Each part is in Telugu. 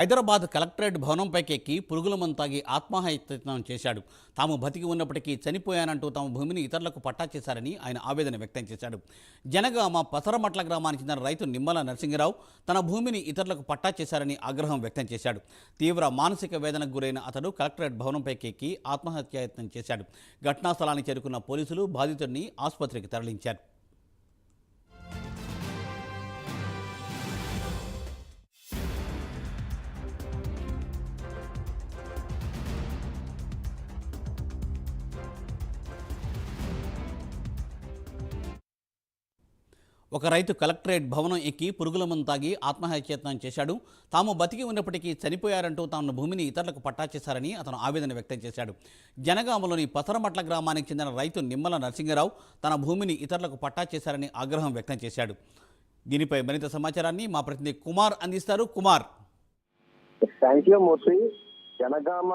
హైదరాబాద్ కలెక్టరేట్ భవనంపైకి ఎక్కి పురుగుల మందు తాగి ఆత్మహత్యయత్నం చేశాడు. తాము బతికి ఉన్నప్పటికీ చనిపోయానంటూ తమ భూమిని ఇతరులకు పట్టా చేశారని ఆయన ఆవేదన వ్యక్తం చేశాడు. జనగామ పసరమట్ల గ్రామానికి చెందిన రైతు నిమ్మల నరసింగరావు తన భూమిని ఇతరులకు పట్టా చేశారని ఆగ్రహం వ్యక్తం చేశాడు. తీవ్ర మానసిక వేదనకు గురైన అతడు కలెక్టరేట్ భవనంపైకి ఎక్కి ఆత్మహత్యాయత్నం చేశాడు. ఘటనా స్థలానికి చేరుకున్న పోలీసులు బాధితుడిని ఆసుపత్రికి తరలించారు. ఒక రైతు కలెక్టరేట్ భవనం ఎక్కి పురుగుల మందు తాగి ఆత్మహత్యయత్నం చేశాడు. తాము బతికి ఉన్నప్పటికీ చనిపోయారంటూ తన భూమిని ఇతరులకు పట్టా చేశారని అతను ఆవేదన వ్యక్తం చేశాడు. జనగామలోని పసరమట్ల గ్రామానికి చెందిన రైతు నిమ్మల నరసింగరావు తన భూమిని ఇతరులకు పట్టా చేశారని ఆగ్రహం వ్యక్తం చేశాడు. దీనిపై మరింత సమాచారాన్ని మా ప్రతినిధి కుమార్ అందిస్తారు. కుమార్. థ్యాంక్ యూ మూర్తి. జనగామ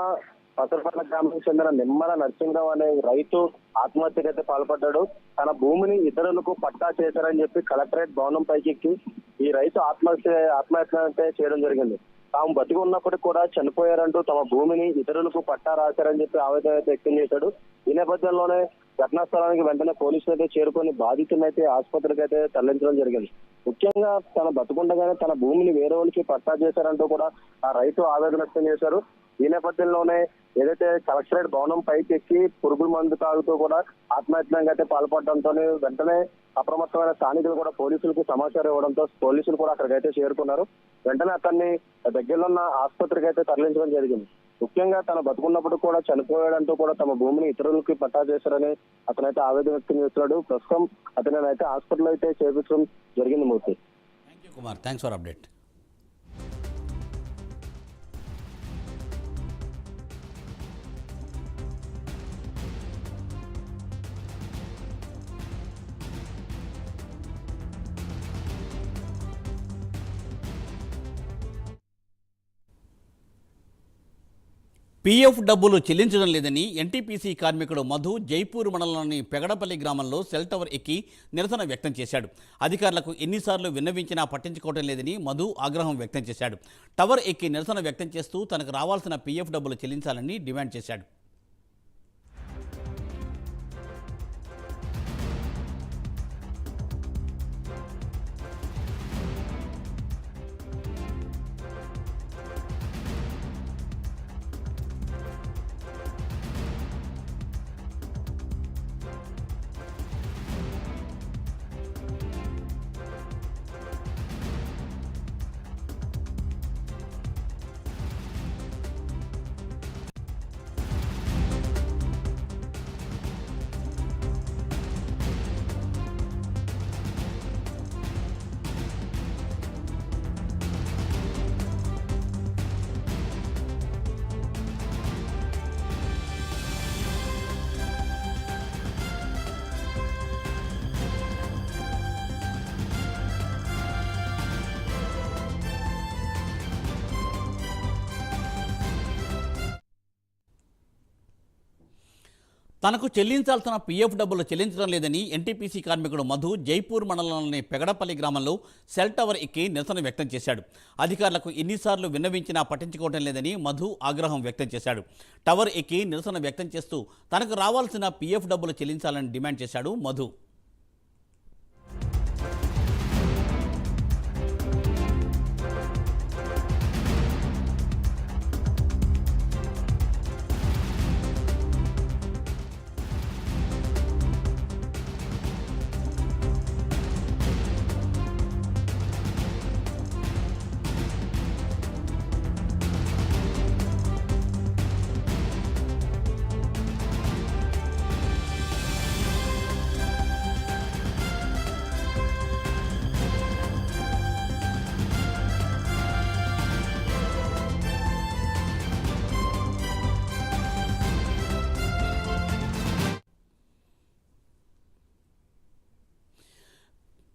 పసరపట్ల గ్రామానికి చెందిన నిమ్మల నరసింహరావు అనే రైతు ఆత్మహత్యకైతే పాల్పడ్డాడు. తన భూమిని ఇతరులకు పట్టా చేశారని చెప్పి కలెక్టరేట్ భవనం పైకి ఈ రైతు ఆత్మహత్య అయితే చేయడం జరిగింది. తాము బతికి ఉన్నప్పటికీ కూడా చనిపోయారంటూ తమ భూమిని ఇతరులకు పట్టా రాశారని చెప్పి ఆవేదన అయితే వ్యక్తం చేశాడు. ఈ నేపథ్యంలోనే ఘటనా స్థలానికి వెంటనే పోలీసులు అయితే చేరుకొని బాధితులను అయితే ఆసుపత్రికి అయితే తరలించడం జరిగింది. ముఖ్యంగా తన బతుకుండగానే తన భూమిని వేరే వాళ్ళకి పట్టా చేశారంటూ కూడా ఆ రైతు ఆవేదన వ్యక్తం చేశారు. ఈ నేపథ్యంలోనే ఏదైతే కలెక్టరేట్ భవనం పైకి ఎక్కి పురుగుల మందు తాగుతూ కూడా ఆత్మహత్యంగా అయితే పాల్పడడంతో వెంటనే అప్రమత్తమైన స్థానికులు కూడా పోలీసులకు సమాచారం ఇవ్వడంతో పోలీసులు కూడా అక్కడికైతే చేరుకున్నారు. వెంటనే అతన్ని దగ్గరలో ఉన్న ఆసుపత్రికి అయితే తరలించడం జరిగింది. ముఖ్యంగా తన బతుకున్నప్పుడు కూడా చనిపోయాడంటూ కూడా తమ భూమిని ఇతరులకి పట్టా చేశారని అతనైతే ఆవేదన వ్యక్తం చేస్తున్నాడు. ప్రస్తుతం అతను అయితే హాస్పిటల్ అయితే చేర్పించడం జరిగింది. Murthy. Thank you Kumar. Thanks for update. PF డబ్బులు చెల్లించడం లేదని ఎన్టీపీసీ కార్మికుడు మధు జైపూర్ మండలంలోని పెగడపల్లి గ్రామంలో సెల్ టవర్ ఎక్కి నిరసన వ్యక్తం చేశాడు. అధికారులకు ఎన్నిసార్లు విన్నవించినా పట్టించుకోవడం లేదని మధు ఆగ్రహం వ్యక్తం చేశాడు. టవర్ ఎక్కి నిరసన వ్యక్తం చేస్తూ తనకు రావాల్సిన పీఎఫ్ డబ్బులు చెల్లించాలని డిమాండ్ చేశాడు. తనకు చెల్లించాల్సిన పీఎఫ్ డబ్బులు చెల్లించడం లేదని ఎన్టీపీసీ కార్మికుడు మధు జైపూర్ మండలంలోని పెగడపల్లి గ్రామంలో సెల్ టవర్ ఎక్కి నిరసన వ్యక్తం చేశాడు. అధికారులకు ఎన్నిసార్లు విన్నవించినా పట్టించుకోవడం లేదని మధు ఆగ్రహం వ్యక్తం చేశాడు. టవర్ ఎక్కి నిరసన వ్యక్తం చేస్తూ తనకు రావాల్సిన పీఎఫ్ డబ్బులు చెల్లించాలని డిమాండ్ చేశాడు మధు.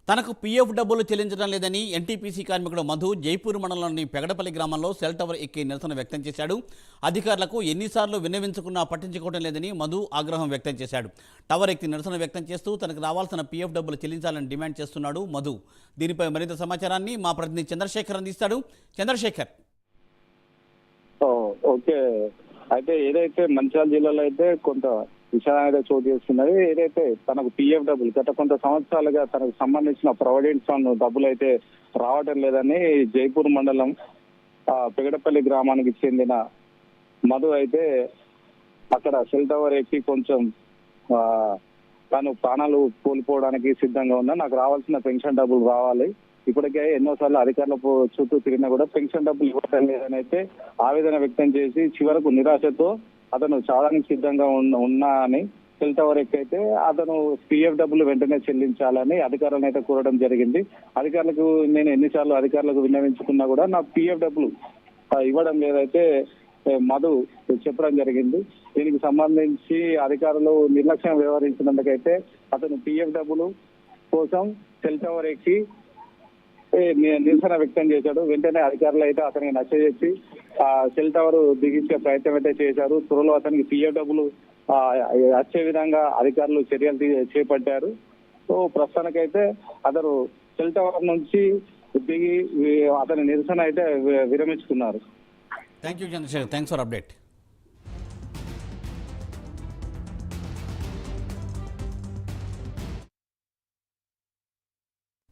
తనకు పీఎఫ్ డబ్బులు చెల్లించడం లేదని ఎన్టీపీసీ కార్మికుడు మధు జైపూర్ మండలంలోని పెగడపల్లి గ్రామంలో సెల్ టవర్ ఎక్కి నిరసన వ్యక్తం చేశాడు. అధికారులకు ఎన్నిసార్లు విన్నవించుకున్నా పట్టించుకోవడం లేదని మధు ఆగ్రహం వ్యక్తం చేశాడు. టవర్ ఎక్కి నిరసన వ్యక్తం చేస్తూ తనకు రావాల్సిన పీఎఫ్ డబ్బులు చెల్లించాలని డిమాండ్ చేస్తున్నాడు మధు. దీనిపై మరింత సమాచారాన్ని మా ప్రతినిధి చంద్రశేఖర్ అందిస్తాడు. చంద్రశేఖర్. ఓకే. అయితే ఏదైతే మంచిర్యాల జిల్లాలో అయితే కొంత విషయాన్ని అయితే చోటు చేసుకున్నది. ఏదైతే తనకు పిఎఫ్ డబ్బులు గత కొంత సంవత్సరాలుగా తనకు సంబంధించిన ప్రావిడెంట్ ఫండ్ డబ్బులు అయితే రావటం లేదని జైపూర్ మండలం పెగడపల్లి గ్రామానికి చెందిన మధు అయితే అక్కడ సెల్ టవర్ ఎక్కి కొంచెం తను ప్రాణాలు కోల్పోవడానికి సిద్ధంగా ఉన్నా, నాకు రావాల్సిన పెన్షన్ డబ్బులు రావాలి, ఇప్పటికే ఎన్నోసార్లు అధికారుల చుట్టూ తిరిగినా కూడా పెన్షన్ డబ్బులు ఇవ్వటం లేదని అయితే ఆవేదన వ్యక్తం చేసి చివరకు నిరాశతో అతను చాలానికి సిద్ధంగా ఉన్నా అని సెల్ టవర్ ఎక్కైతే అతను పిఎఫ్ డబ్బులు వెంటనే చెల్లించాలని అధికారులను అయితే కోరడం జరిగింది. అధికారులకు నేను ఎన్నిసార్లు అధికారులకు విన్నవించుకున్నా కూడా నా పిఎఫ్ డబ్బులు ఇవ్వడం లేదైతే మధు చెప్పడం జరిగింది. దీనికి సంబంధించి అధికారులు నిర్లక్ష్యం వ్యవహరించినందుకైతే అతను పిఎఫ్ డబ్బులు కోసం సెల్ టవర్ ఎక్కి నిరసన వ్యక్తం చేశాడు. వెంటనే అధికారులు అయితే అతనికి నచ్చజెప్పి సెల్ టవర్ దిగించే ప్రయత్నం అయితే చేశారు. త్వరలో అతనికి పిఎఫ్ డబ్బులు వచ్చే విధంగా అధికారులు చర్యలు చేపట్టారు. సో ప్రస్తుతానికైతే అతను సెల్ టవర్ నుంచి దిగి అతని నిరసన అయితే విరమించుకున్నారు. Thank you Chandrasekhar, thanks for update.